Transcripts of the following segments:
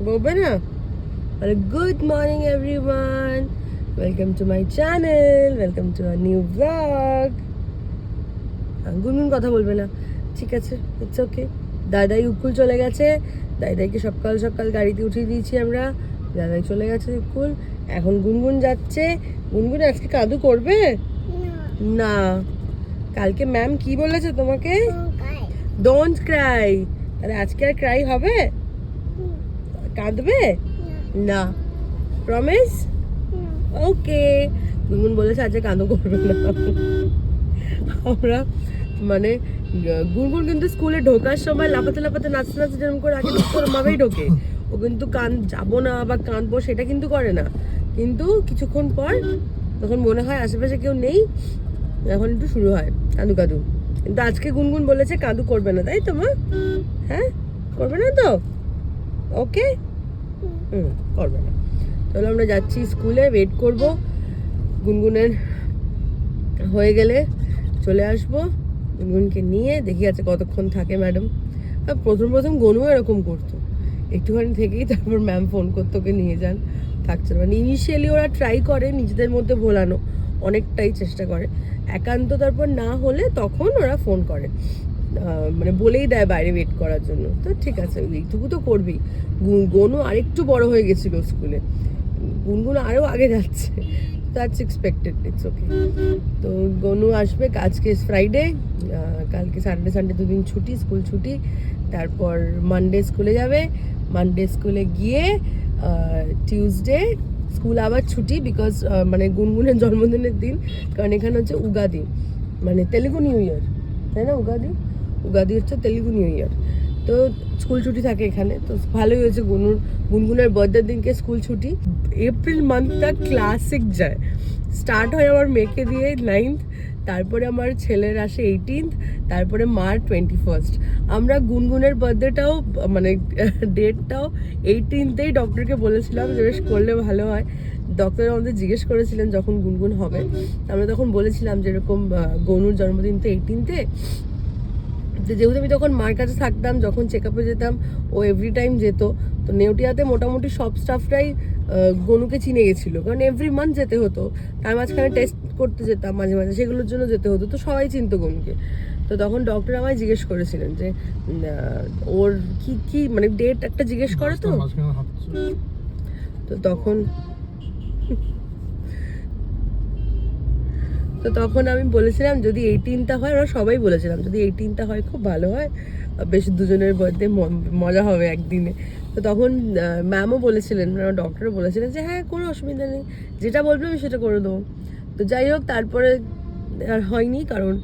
বলবে না? তাহলে good morning everyone, welcome to my channel, welcome to a new blog. গুনগুন কথা বলবে না, ঠিক আছে, ইটস ওকে। দাদাই উকুল চলে গেছে, দাদাইকে সকাল সকাল গাড়িতে উঠিয়ে দিয়েছি আমরা, দাদাই চলে গেছে উকুল। এখন গুনগুন যাচ্ছে। গুনগুন আজকে কাঁদু করবে না? কালকে ম্যাম কি বলেছে তোমাকে? Don't Cry. তাহলে আজকে আর ক্রাই হবে? কাঁদবে না? প্রমিস? ওকে। গুনগুন বলেছে আজকে কাঁদো করবে না। আমরা মানে গুনগুন কিন্তু স্কুলে ঢোকার সময় লাপাতে লাপাতে নাচতে নাচতে যেরকম করে আগে ভাবেই ঢোকে। ও কিন্তু যাবো না বা কাঁদবো সেটা কিন্তু করে না, কিন্তু কিছুক্ষণ পর তখন মনে হয় আশেপাশে কেউ নেই, এখন একটু শুরু হয় কাঁদু কাঁদু। কিন্তু আজকে গুনগুন বলেছে কাঁদু করবে না, তাই তো মা? হ্যাঁ, করবে না তো? ওকে, করবে না। তাহলে আমরা যাচ্ছি স্কুলে, ওয়েট করব। গুনগুনের হয়ে গেলে চলে আসবো, গুনগুনকে নিয়ে দেখি আছে কতক্ষণ থাকে ম্যাডাম। প্রথম প্রথম গনু এরকম করতো, একটুখানি থেকেই তারপর ম্যাম ফোন করতো ওকে নিয়ে যান, থাকছে মানে ইনিশিয়ালি ওরা ট্রাই করে নিজেদের মধ্যে ভোলানো, অনেকটাই চেষ্টা করে। একান্ত তারপর না হলে তখন ওরা ফোন করে, মানে বলেই দেয় বাইরে ওয়েট করার জন্য। তো ঠিক আছে, এইটুকু তো করবি। গনু আরেকটু বড় হয়ে গেছিলো স্কুলে, গুনগুন আরও আগে যাচ্ছে, দ্যাটস এক্সপেক্টেড, ইটস ওকে। তো গনু আসবে, আজকে ফ্রাইডে, কালকে স্যাটারডে সানডে দুদিন ছুটি, স্কুল ছুটি। তারপর মানডে স্কুলে যাবে, মানডে স্কুলে গিয়ে টিউসডে স্কুল আবার ছুটি, বিকজ মানে গুনগুনের জন্মদিনের দিন, কারণ এখানে হচ্ছে উগাদি, মানে তেলেগু নিউ ইয়ার, তাই না? উগাদি, উগাদি হচ্ছে তেলেগু নিউ ইয়ার। তো স্কুল ছুটি থাকে এখানে, তো ভালোই হয়েছে। গুনগুনের বার্থডের দিনকে স্কুল ছুটি। এপ্রিল মান্থটা ক্লাসিক যায়, স্টার্ট হয় আমার মেয়েকে দিয়ে 9th, তারপরে আমার ছেলের আসে 18th, তারপরে মার 21st। আমরা গুনগুনের বার্থডেটাও মানে ডেটটাও 18th-এই ডক্টরকে বলেছিলাম যে বেশ করলে ভালো হয়। ডক্টর আমাদের জিজ্ঞেস করেছিলেন যখন গুনগুন হবে, আমরা তখন বলেছিলাম যে এরকম গনুর জন্মদিন তো 18th-এ। যেহেতু আমি তখন মার কাছে থাকতাম, যখন চেক আপে যেতাম ও এভরি টাইম যেত, তো নেউটিয়াতে মোটামুটি সব স্টাফরাই গনুকে চিনে গেছিলো, কারণ এভরি মান্থ যেতে হতো, তার মাঝখানে টেস্ট করতে যেতাম মাঝে মাঝে, সেগুলোর জন্য যেতে হতো, তো সবাই চিনতো গনুকে। তো তখন ডক্টর আমায় জিজ্ঞেস করেছিলেন যে ওর কি কি মানে ডেট একটা জিজ্ঞেস করে, তো তখন তখন আমি বলেছিলাম যদি 18টা হয়, ওরা সবাই বলেছিলাম যদি 18টা হয় খুব ভালো হয়, বেশ দুজনের বার্থডে মজা হবে একদিনে। তো তখন ম্যামও বলেছিলেন, ডক্টরও বলেছিলেন যে হ্যাঁ কোনো অসুবিধা নেই, যেটা বলবে আমি সেটা করে দেবো। তো যাই হোক, তারপরে আর হয়নি, কারণ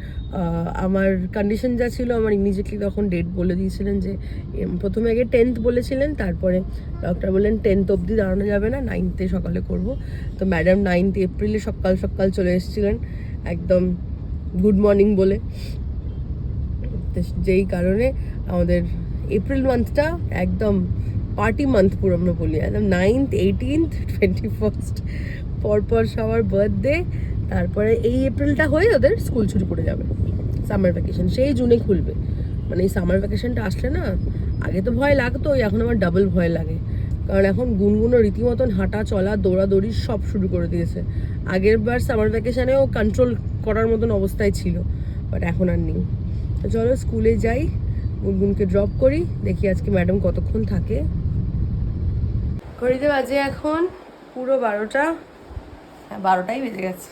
আমার কন্ডিশন যা ছিল, আমার ইমিডিয়েটলি তখন ডেট বলে দিয়েছিলেন যে প্রথমে আগে 10th বলেছিলেন, তারপরে ডক্টর বললেন 10th অবধি দাঁড়ানো যাবে না, 9th-এ সকালে করব। তো ম্যাডাম 9th এপ্রিলে সকাল সকাল চলে এসেছিলেন একদম গুড মর্নিং বলে। যেই কারণে আমাদের এপ্রিল মান্থটা একদম পার্টি মান্থ পুরো আমরা বলি, একদম 9th 18th 21st পরপর সবার বার্থডে। তারপরে এই এপ্রিলটা হয়ে ওদের স্কুল ছুটি পড়ে যাবে, সামার ভ্যাকেশন সেই জুনে খুলবে। মানে এই সামার ভ্যাকেশনটা আসলে না, আগে তো ভয় লাগতো, এখন আমার ডাবল ভয় লাগে, কারণ এখন গুনগুনো রীতিমতন হাঁটা চলা দৌড়াদৌড়ি সব শুরু করে দিয়েছে। আগের বার সামার ভ্যাকেশনেও কন্ট্রোল করার মতন অবস্থায় ছিল, বাট এখন আর নেই। তো চলো স্কুলে যাই, গুনগুনকে ড্রপ করি, দেখি আজকে ম্যাডাম কতক্ষণ থাকে। ঘড়িতে বাজে এখন পুরো 12টা, হ্যাঁ 12টাই বেজে গেছে।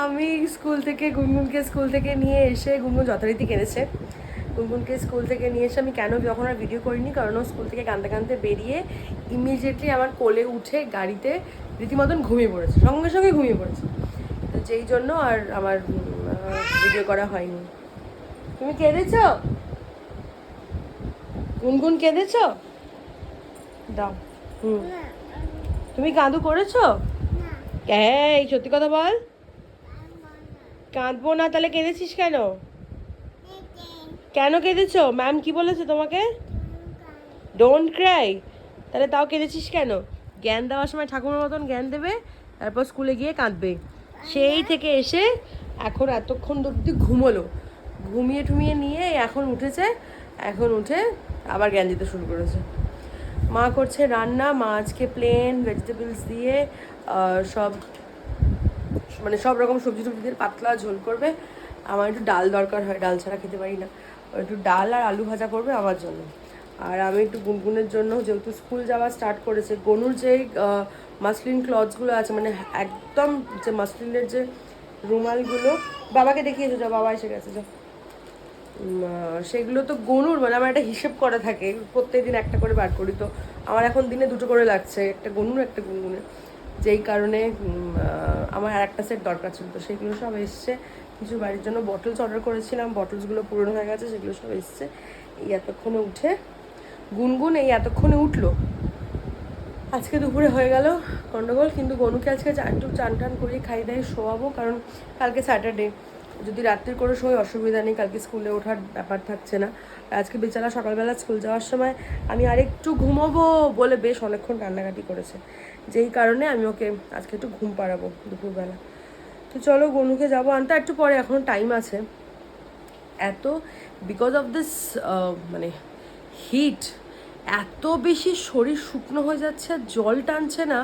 আমি গুনগুনকে স্কুল থেকে নিয়ে এসে, গুনগুন যথারীতি কেঁদেছে, গুনগুনকে স্কুল থেকে নিয়ে এসে আমি কেন যখন আর ভিডিও করিনি, কারণ ও স্কুল থেকে কাঁদতে কাঁদতে বেরিয়ে ইমিডিয়েটলি আমার কোলে উঠে গাড়িতে রীতিমতন ঘুমিয়ে পড়েছে, সঙ্গে সঙ্গে ঘুমিয়ে পড়েছে। তো যেই জন্য আর আমার ভিডিও করা হয়নি। তুমি কেঁদেছ? গুনগুন কেঁদেছ? দাও। তুমি কাঁদু করেছো? এই সত্যি কথা বল। কাঁদবো না, তাহলে কেঁদেছিস কেন? কেন কেঁদেছো? ম্যাম কি বলেছে তোমাকে? Don't Cry. তাহলে তাও কেঁদেছিস কেন? জ্ঞান দেওয়ার সময় ঠাকুমার মতন জ্ঞান দেবে, তারপর স্কুলে গিয়ে কাঁদবে। সেই থেকে এসে এখন এতক্ষণ অব্দি ঘুমোলো, ঘুমিয়ে ঠুমিয়ে নিয়ে এখন উঠেছে, এখন উঠে আবার জ্ঞান দিতে শুরু করেছে। মা করছে রান্না, মা আজকে প্লেন ভেজিটেবলস দিয়ে সব মানে সব রকম সবজি টবজি দিয়ে পাতলা ঝোল করবে। আমার একটু ডাল দরকার হয়, ডাল ছাড়া খেতে পারি না। একটু ডাল আর আলু ভাজা করবে আমার জন্য। আর আমি একটু গুনগুনের জন্য, যেহেতু স্কুল যাওয়া স্টার্ট করেছে, গনুর যে মাসলিন ক্লথসগুলো আছে, মানে একদম যে মাসলিনের যে রুমালগুলো, বাবাকে দেখিয়েছো, যা বাবা এসে গেছে, যা। সেগুলো তো গনুর, মানে আমার একটা হিসেব করা থাকে, প্রত্যেকদিন একটা করে বার করি, তো আমার এখন দিনে দুটো করে লাগছে, একটা গনুর একটা গুনগুনের। যেই কারণে আমার আর একটা সেট দরকার ছিল, তো সেগুলো সব এসছে। কিছু বাড়ির জন্য বটলস অর্ডার করেছিলাম, বটলসগুলো পুরনো হয়ে গেছে, সেগুলো সব এসছে। এই এতক্ষণে উঠে গুনগুন এই এতক্ষণে উঠলো। আজকে দুপুরে হয়ে গেল গন্ডগোল, কিন্তু গনুকে আজকে একটু চান টান করিয়ে খাই দাই শোয়াবো, কারণ কালকে স্যাটারডে, যদি রাত্রির করে শোয় অসুবিধা নেই, কালকে স্কুলে ওঠার ব্যাপার থাকছে না। আজকে বেচারা সকালবেলা স্কুল যাওয়ার সময় আমি আরেকটু ঘুমোবো বলে বেশ অনেকক্ষণ কান্নাকাটি করেছে, যেই কারণে আমি ওকে আজকে একটু ঘুম পাড়াবো দুপুরবেলা। তো চলো গনুকে যাবো আনতে, একটু পরে, এখনও টাইম আছে। এত বিকজ অফ দিস মানে হিট, এত বেশি শরীর শুকনো হয়ে যাচ্ছে আর জল টানছে না,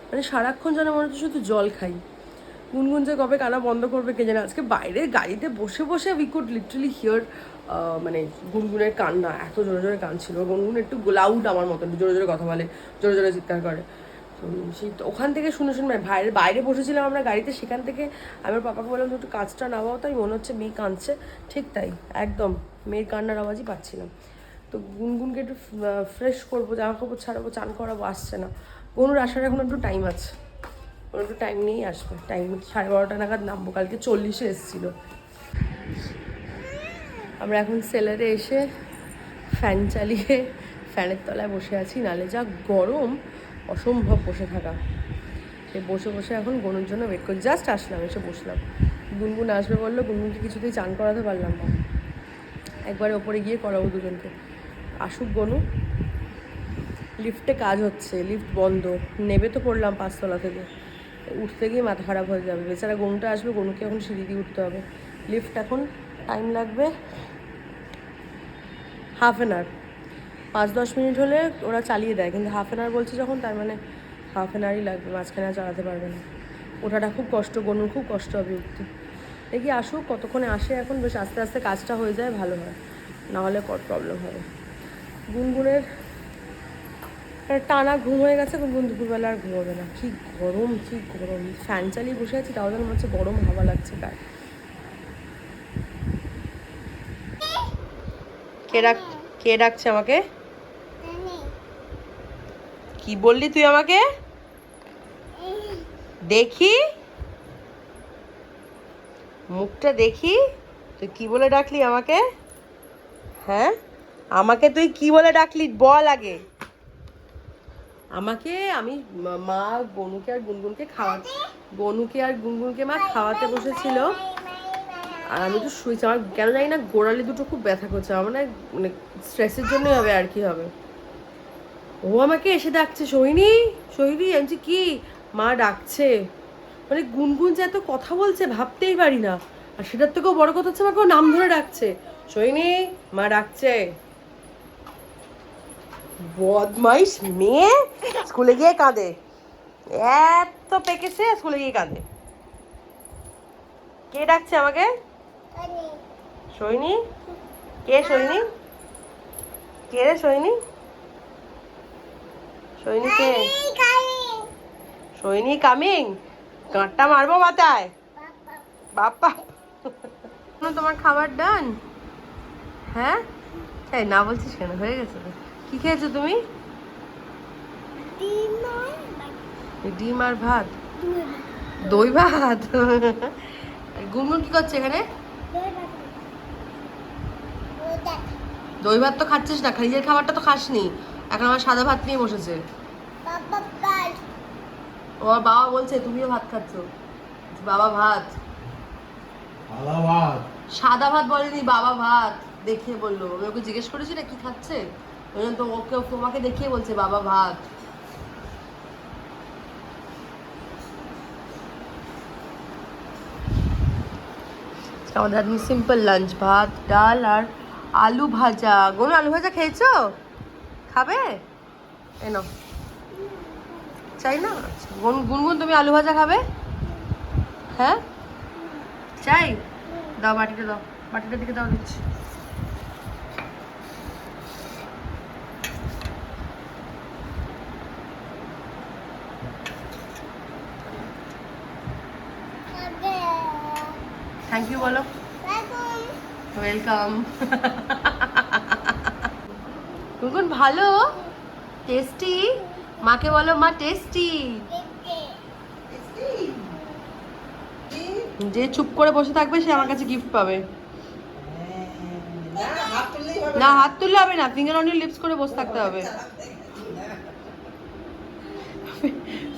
মানে সারাক্ষণ যেন মনে হচ্ছে শুধু জল খাই। গুনগুন যে কবে কানা বন্ধ করবে কে জানে। আজকে বাইরে গাড়িতে বসে বসে উই কুড লিটারালি হিয়ার মানে গুনগুনের কান্না, এত জোরে জোরে কাঁদছিল। গুনগুন একটু লাউড আমার মতন, জোরে জোরে কথা বলে, জোরে জোরে চিৎকার করে। তো সেই ওখান থেকে শুনে শুনে বাইরে বাইরে বসেছিলাম আমরা গাড়িতে, সেখান থেকে আমার পাপাকে বললাম একটু কাজটা নামাও, তাই মনে হচ্ছে মেয়ে কাঁদছে। ঠিক তাই, একদম মেয়ের কান্নার আওয়াজই পাচ্ছিলাম। তো গুনগুনকে একটু ফ্রেশ করবো, জামা কাপড় ছাড়াবো, চান করাবো, আসছে না। গনুর আসার এখন একটু টাইম আছে, ওর একটু টাইম নিয়েই আসবে। টাইম 12:30 নাগাদ নামবো, কালকে 40-এ এসেছিলো। আমরা এখন সেলারে এসে ফ্যান চালিয়ে ফ্যানের তলায় বসে আছি, নালে যা গরম, অসম্ভব বসে থাকা। সে বসে বসে এখন গনুর জন্য ওয়েট করি। জাস্ট আসলাম, এসে বসলাম। গুনগুন আসবে বললো, গুনগুনকে কিছুতেই চান করাতে পারলাম না, একবারে ওপরে গিয়ে করাবো দুজনকে। আসুক গনু। লিফটে কাজ হচ্ছে, লিফট বন্ধ, নেবে তো পড়লাম 5তলা থেকে, উঠতে গিয়ে মাথা খারাপ হয়ে যাবে। বেচারা গনুটা আসবে, গনুকে এখন সিঁড়ি দিয়ে উঠতে হবে। লিফট এখন টাইম লাগবে হাফ অ্যান আওয়ার, 5-10 মিনিট হলে ওরা চালিয়ে দেয়, কিন্তু হাফ অ্যান আওয়ার বলছে যখন, তার মানে হাফ অ্যান আওয়ারই লাগবে, মাঝখানে আর চালাতে পারবে না। ওঠাটা খুব কষ্ট, গনুর খুব কষ্ট হবে উঠতে। দেখি আসুক, কতক্ষণে আসে এখন, বেশ আস্তে আস্তে কাজটা হয়ে যায় ভালো হয়, নাহলে প্রবলেম হবে। গুনগুনের টানা ঘুম হয়ে গেছে, গুনগুন দুপুরবেলা আর ঘুমোবে না। কি গরম, কি গরম, ফ্যান চালিয়ে বসে আছি, তাও যেন মনে হচ্ছে গরম হাওয়া লাগছে গায়ে। কে ডাকছে আমাকে? কি বললি তুই আমাকে? দেখি মুখটা দেখি, তুই কি বলে ডাকলি আমাকে? হ্যাঁ, আমাকে তুই কি বলে ডাকলি বল আগে আমাকে। আমি মা গনুকে আর গুনগুনকে গনুকে আর গুনগুনকে মা খাওয়াতে বসেছিল, আর আমি তো শুয়েছি। আমার কেন জানি না গোড়ালি দুটো খুব ব্যথা করছে, আমার মানে স্ট্রেসের জন্যই হবে, আর কি হবে। ও আমাকে এসে ডাকছে, সোহিনী সোহিনী, আমি কি, মা ডাকছে। মানে গুনগুন যে এত কথা বলছে ভাবতেই পারি না, আর সেটার থেকেও বড় কথা হচ্ছে আমাকে নাম ধরে ডাকছে, সোহিনী মা ডাকছে। বদমাইশ মেয়ে, স্কুলে গিয়ে কাঁদে, এত পেকেছে, স্কুলে গিয়ে কাঁদে। কে ডাকছে আমাকে? সোহিনী। কে সোহিনী? কে রে সোহিনী? সোহিনী কে? সোহিনী কামিং? গাঁটটা মারবো মাথায়, বাপ্পা। তোমার খাবার ডান? হ্যাঁ, তাই না বলছিস কেন? হয়ে গেছে তো। কি খেয়েছো তুমি? ডিম আর ভাত, দই ভাত। গুনগুন কি করছে এখানে? দই ভাত তো খাচ্ছিস না, নিজের খাবারটা তো খাসনি, এখন আমার সাদা ভাত নিয়ে বসেছে। ও বাবা বলছে তুমিও ভাত খাচ্ছ। বাবা ভাত, সাদা ভাত বলেনি, বাবা ভাত দেখিয়ে বললো। আমি ওকে জিজ্ঞেস করেছি না কি খাচ্ছে, ওই জন্য তো ওকে তোমাকে দেখিয়ে বলছে বাবা ভাত। আমাদের আজকে সিম্পল লাঞ্চ, ভাত ডাল আর আলু ভাজা। গুনু আলু ভাজা খেয়েছো? খাবে? এনো, চাই না? আচ্ছা, গুনগুন তুমি আলু ভাজা খাবে? হ্যাঁ চাই, দাও বাটিটা দাও, বাটিটার দিকে দাও, দিচ্ছি। থ্যাংক ইউ বলো। ওয়েলকাম। গুনগুন ভালো, টেস্টি। মাকে বলো মা টেস্টি। যে চুপ করে বসে থাকবে সে আমার কাছে গিফট পাবে। না হাত তুললে হবে না, ফিঙ্গার অন ইউর লিপস করে বসে থাকতে হবে।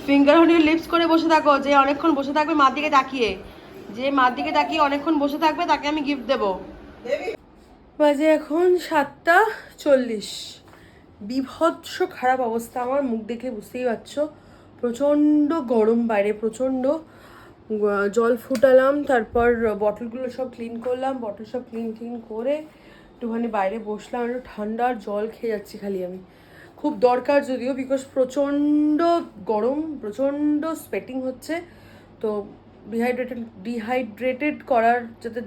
ফিঙ্গার অন ইউর লিপস করে বসে থাকো। যে অনেকক্ষণ বসে থাকবে মার দিকে তাকিয়ে, যে মার দিকে তাকিয়ে অনেকক্ষণ বসে থাকবে তাকে আমি গিফট দেবো। বাজে এখন 7:40। বিভৎস খারাপ অবস্থা আমার, মুখ দেখে বুঝতেই পারছো। প্রচণ্ড গরম বাইরে, প্রচণ্ড। জল ফুটালাম, তারপর বটলগুলো সব ক্লিন করলাম, বটল সব ক্লিন করে একটুখানি বাইরে বসলাম, একটু ঠান্ডার জল খেয়ে যাচ্ছি খালি আমি। খুব দরকার যদিও, বিকজ প্রচণ্ড গরম, প্রচণ্ড স্পেটিং হচ্ছে। তো ডিহাইড্রেটেড করার যাতে,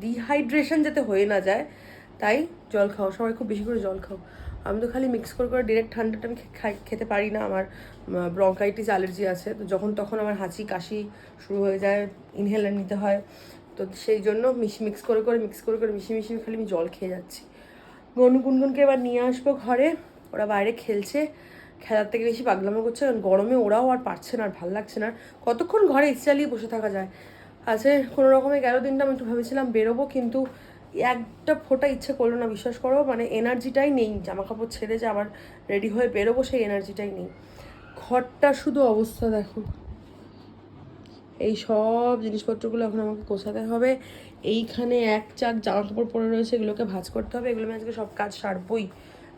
ডিহাইড্রেশন যাতে হয়ে না যায়, তাই জল খাও, সবাই খুব বেশি করে জল খাও। আমি তো খালি মিক্স করে ডিরেক্ট ঠান্ডাটা আমি খেতে পারি না, আমার ব্রঙ্কাইটিস অ্যালার্জি আছে। তো যখন তখন আমার হাঁচি কাশি শুরু হয়ে যায়, ইনহেলার নিতে হয়। তো সেই জন্য মিক্স করে মিশিয়ে খালি আমি জল খেয়ে যাচ্ছি। গুনগুনকে এবার নিয়ে আসবো ঘরে, ওরা বাইরে খেলছে, খেলার থেকে বেশি পাগলামো করছে, কারণ গরমে ওরাও আর পারছে না, আর ভালো লাগছে না। কতক্ষণ ঘরে এসি চালিয়ে বসে থাকা যায়। আজকে কোনো রকমে গেল দিনটা, আমি একটু ভেবেছিলাম বেরোবো, কিন্তু একটা ফোঁটা ইচ্ছে করলো না, বিশ্বাস করো। মানে এনার্জিটাই নেই, জামা কাপড় ছেড়ে যে আবার রেডি হয়ে বেরোবো সেই এনার্জিটাই নেই। ঘরটা শুধু অবস্থা দেখো, এই সব জিনিসপত্রগুলো এখন আমাকে গোছাতে হবে। এইখানে এক চাক জামা কাপড় পরে রয়েছে, এগুলোকে ভাঁজ করতে হবে। এগুলো আমি আজকে সব কাজ সারবই।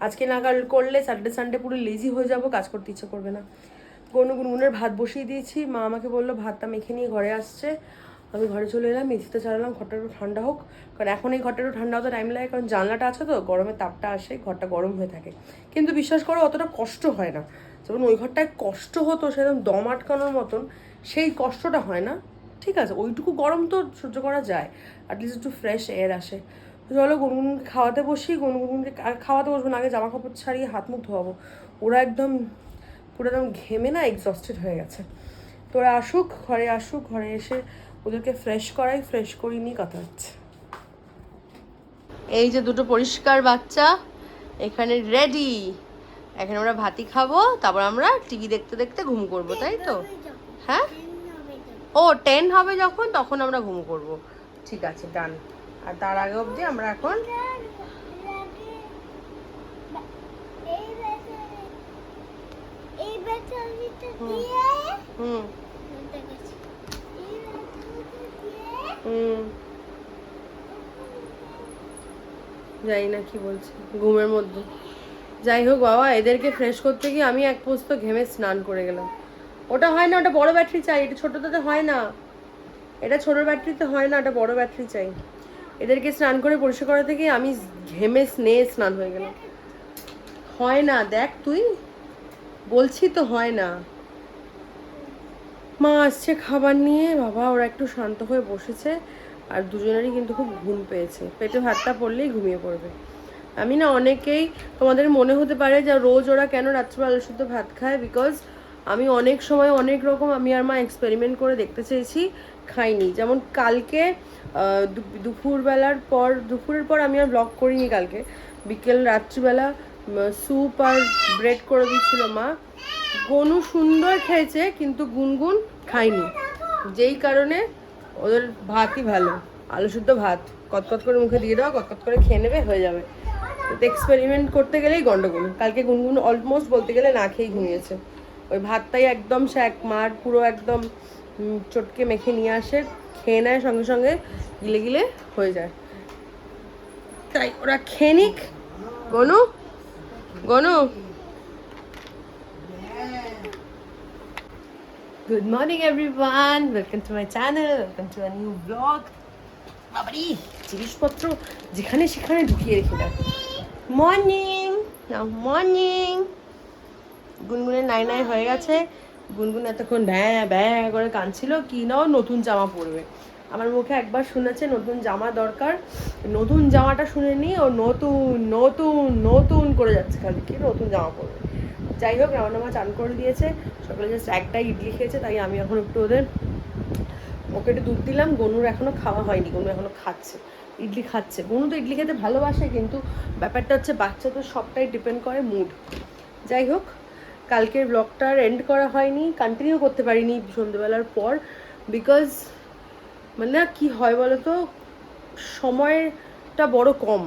আজকে না করলে স্যাটারডে সানডে পুরো লেজি হয়ে যাব, কাজ করতে ইচ্ছে করবে না। গুনগুনের ভাত বসিয়ে দিয়েছি, মা আমাকে বললো ভাতটা মেখে নিয়ে ঘরে আসছে। আমি ঘরে চলে এলাম, মেঝেতে চালালাম, ঘরটা একটু ঠান্ডা হোক, কারণ এখন এই ঘরটা একটু ঠান্ডা হতে টাইম লাগে, কারণ জানলাটা আছে তো, গরমের তাপটা আসে, ঘরটা গরম হয়ে থাকে। কিন্তু বিশ্বাস করো অতটা কষ্ট হয় না, যেমন ওই ঘরটায় কষ্ট হতো সেরকম দম আটকানোর মতন, সেই কষ্টটা হয় না। ঠিক আছে, ওইটুকু গরম তো সহ্য করা যায়, অ্যাটলিস্ট একটু ফ্রেশ এয়ার আসে। চলো গুনগুন খাওয়াতে বসি। গুনগুনকে খাওয়াতে বসবো না, আগে জামা কাপড় ছাড়িয়ে হাত মুখ ধোয়াবো। ওরা একদম পুরো একদম ঘেমে না এক্সস্টেড হয়ে গেছে। তো ওরা আসুক, ঘরে এসে ওদেরকে ফ্রেশ করাই, ফ্রেশ করিয়ে নিয়ে কথা হচ্ছে। এই যে দুটো পরিষ্কার বাচ্চা এখানে রেডি, এখানে আমরা ভাতই খাবো, তারপর আমরা টিভি দেখতে দেখতে ঘুম করবো, তাই তো? হ্যাঁ, ও 10 হবে যখন, তখন আমরা ঘুম করব। ঠিক আছে, ডান। আর তার আগে অবধি আমরা এখন জানি না কি বলছি, ঘুমের মধ্যে। যাই হোক বাবা, এদেরকে ফ্রেশ করতে গিয়ে আমি এক পোস্ত ঘেমে স্নান করে গেলাম। ওটা হয় না, ওটা বড় ব্যাটারি চাই, এটা ছোটটাতে হয় না, এটা ছোট ব্যাটারিতে হয় না, এটা বড় ব্যাটারি চাই। এদেরকে স্নান করে পরিষ্কার করা থেকে আমি ঘেমে স্নান হয়ে গেলাম। হয় না, দেখ তুই, বলছি তো হয় না। মা আসছে খাবার নিয়ে, বাবা ওরা একটু শান্ত হয়ে বসেছে, আর দুজনেরই কিন্তু খুব ঘুম পেয়েছে, পেটে ভাতটা পড়লেই ঘুমিয়ে পড়বে। আমি না, অনেকেই তোমাদের মনে হতে পারে যে রোজ ওরা কেন রাত্রিবেলা আলু শুদ্ধ ভাত খায়, বিকজ আমি অনেক সময় অনেক রকম আমি আর মা এক্সপেরিমেন্ট করে দেখতে চেয়েছি, খাইনি। যেমন কালকে দুপুরের পর আমি আর ব্লগ করিনি, কালকে বিকেল রাত্রিবেলা স্যুপ আর ব্রেড করে দিচ্ছিল মা। গনু সুন্দর খেয়েছে, কিন্তু গুনগুন খায়নি, যেই কারণে ওদের ভাতই ভালো, আলু শুদ্ধ ভাত কতকত করে মুখে দিয়ে দাও, কতকত করে খেয়ে নেবে, হয়ে যাবে। তো এক্সপেরিমেন্ট করতে গেলেই গন্ডগোল। কালকে গুনগুন অলমোস্ট বলতে গেলে না খেয়েই ঘুমিয়েছে। ওই ভাতটাই একদম সে এক মার পুরো একদম চটকে মেখে নিয়ে আসে, খেয়ে নেয়, সঙ্গে সঙ্গে গিলে গিলে হয়ে যায়। তাই ওরা খেয়ে নিক। Gonu Gonu Good morning everyone, welcome to my channel, welcome to a new vlog. Babari. জিনিসপত্র যেখানে সেখানে ঢুকিয়ে রেখে দেয়। Morning, morning. গুনগুনের নাই নাই হয়ে গেছে। গুনগুন এতক্ষণ ব্যাঁ ব্যাঁ করে কাঁদছিল কি নাও নতুন জামা পরবে। আমার মুখে একবার শুনেছে নতুন জামা দরকার, নতুন জামাটা শুনে নি ও নতুন নতুন নতুন করে যাচ্ছে খালি কি নতুন জামা পরবে। যাই হোক, রান্না চান করে দিয়েছে, সকালে জাস্ট একটাই ইডলি খেয়েছে, তাই আমি এখন একটু ওকে একটু দুধ দিলাম। গনুর এখনও খাওয়া হয়নি, গনু এখনও খাচ্ছে, ইডলি খাচ্ছে। গনু তো ইডলি খেতে ভালোবাসে, কিন্তু ব্যাপারটা হচ্ছে বাচ্চা তো সবটাই ডিপেন্ড করে মুড। যাই হোক, কালকের ব্লগটা এন্ড করা হয়নি, কন্টিনিউ করতে পারিনি সন্ধ্যেবেলার পর, বিকজ মানে না কী হয় বলো তো, সময়টা বড় কম।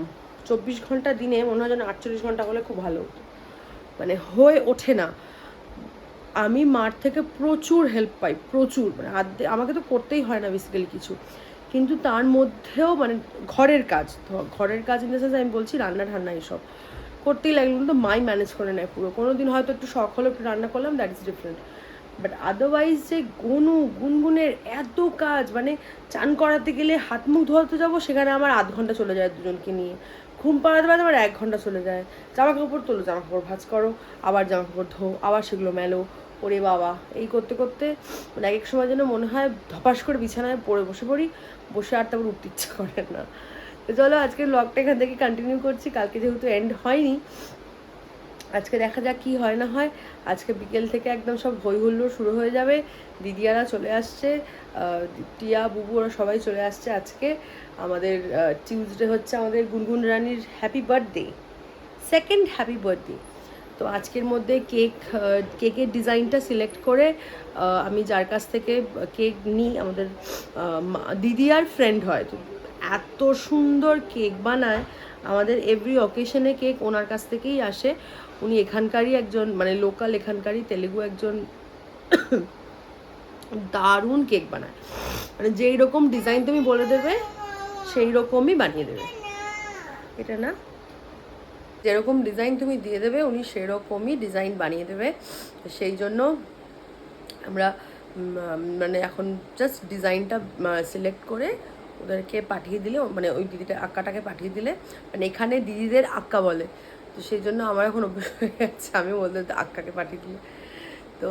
24 ঘন্টা দিনে মনে হয় যেন 48 ঘন্টা হলে খুব ভালো হতো, মানে হয়ে ওঠে না। আমি মার থেকে প্রচুর হেল্প পাই, প্রচুর, মানে আমাকে তো করতেই হয় না বেসিক্যালি কিছু, কিন্তু তার মধ্যেও মানে ঘরের কাজ ইন দ্য সেন্স আমি বলছি রান্না ঠান্না এসব করতেই লাগলো, কিন্তু মাই ম্যানেজ করে নেয় পুরো। কোনো দিন হয়তো একটু শখ হলো একটু রান্না করলাম, that is different, but otherwise যে গুনগুনের এত কাজ, মানে চান করাতে গেলে হাত মুখ ধোয়াতে যাবো, সেখানে আমার আধ ঘন্টা চলে যায় দুজনকে নিয়ে। ঘুম পাড়াতে পারতে আমার 1 ঘন্টা চলে যায়। জামা কাপড় তোলো, জামা কাপড় ভাঁজ করো, আবার জামা কাপড় ধো, আবার সেগুলো মেলো, ওরে বাবা, এই করতে করতে মানে এক এক সময় যেন মনে হয় ধপাস করে বিছানায় পড়ে বসে পড়ি, বসে আর তারপর উঠতে ইচ্ছা করে না। তো চলো আজকের ব্লগটা এখান থেকে কন্টিনিউ করছি, কালকে যেহেতু এন্ড হয়নি, আজকে দেখা যাক কী হয় না হয়। আজকে বিকেল থেকে একদম সব হই হুল্লোড় শুরু হয়ে যাবে, দিদিয়ারা চলে আসছে, টিয়া বুবু ওরা সবাই চলে আসছে। আজকে আমাদের টিউসডে হচ্ছে আমাদের গুনগুন রানীর happy birthday, second happy birthday. তো আজকের মধ্যে কেকের ডিজাইনটা সিলেক্ট করে আমি যার কাছ থেকে কেক নিই, আমাদের দিদি আর ফ্রেন্ড হয়, তো এত সুন্দর কেক বানায়, আমাদের এভরি অকেশনে কেক ওনার কাছ থেকেই আসে। উনি এখানকারই একজন, মানে লোকাল এখানকারই তেলেগু একজন, দারুণ কেক বানায়, মানে যেই রকম ডিজাইন তুমি বলে দেবে সেই রকমই বানিয়ে দেবে। এটা না, যেরকম ডিজাইন তুমি দিয়ে দেবে উনি সেরকমই ডিজাইন বানিয়ে দেবে। সেই জন্য আমরা মানে এখন জাস্ট ডিজাইনটা সিলেক্ট করে ওদেরকে পাঠিয়ে দিলে, মানে ওই দিদিটা আক্কাটাকে পাঠিয়ে দিলে, মানে এখানে দিদিদের আক্কা বলে, তো সেই জন্য আমার এখন অভ্যাস হয়ে গেছে আমি বলতে আক্কাকে পাঠিয়ে দিলে, তো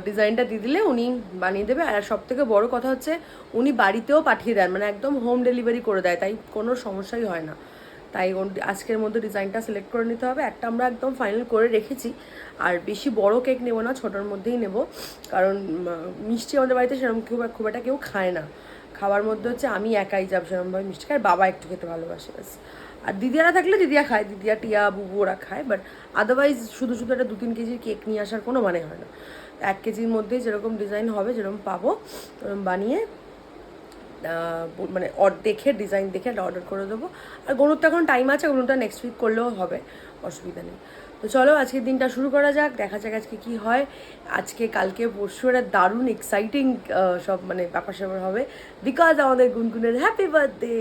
ডিজাইনটা দিয়ে দিলে উনি বানিয়ে দেবে। আর সব থেকে বড়ো কথা হচ্ছে উনি বাড়িতেও পাঠিয়ে দেন, মানে একদম হোম ডেলিভারি করে দেয়, তাই কোনো সমস্যাই হয় না। তাই আজকের মধ্যে ডিজাইনটা সিলেক্ট করে নিতে হবে। একটা আমরা একদম ফাইনাল করে রেখেছি, আর বেশি বড় কেক নেবো না, ছোটোর মধ্যেই নেব, কারণ মিষ্টি আমাদের বাড়িতে সেরকম খুব একটা কেউ খায় না। খাওয়ার মধ্যে হচ্ছে আমি একাই যাব সেরকমভাবে মিষ্টি খাই, বাবা একটু খেতে ভালোবাসে ব্যাস। আর দিদিয়ারা থাকলে দিদিয়া খায়, দিদিয়া টিয়া বুবু ওরা খায়, বাট আদারওয়াইজ শুধু শুধু একটা 2-3 কেজির কেক নিয়ে আসার কোনো মানে হয় না। 1 কেজির মধ্যেই যেরকম ডিজাইন হবে, যেরকম পাবো বানিয়ে মানে দেখে ডিজাইন দেখে অর্ডার করে দেবো। আর গরুর তো এখন টাইম আছে, গরুটা নেক্সট উইক করলেও হবে, অসুবিধা নেই। তো চলো আজকের দিনটা শুরু করা যাক, দেখা যাক আজকে কী হয়। আজকে কালকে পরশু একটা দারুণ এক্সাইটিং সব মানে ব্যাপার স্যাপার হবে, বিকজ আমাদের গুনগুনের হ্যাপি বার্থডে।